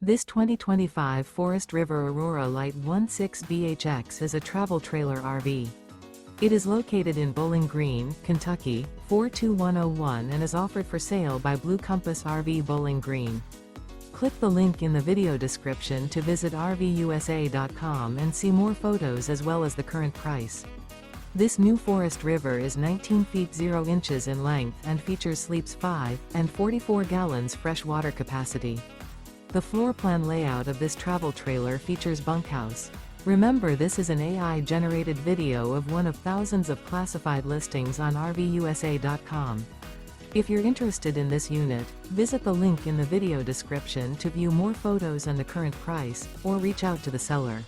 This 2025 Forest River Aurora Light 16BHX is a travel trailer RV. It is located in Bowling Green, Kentucky, 42101 and is offered for sale by Blue Compass RV Bowling Green. Click the link in the video description to visit RVUSA.com and see more photos as well as the current price. This new Forest River is 19 feet 0 inches in length and features sleeps 5 and 44 gallons fresh water capacity. The floor plan layout of this travel trailer features bunkhouse. Remember, this is an AI-generated video of one of thousands of classified listings on RVUSA.com. If you're interested in this unit, visit the link in the video description to view more photos and the current price, or reach out to the seller.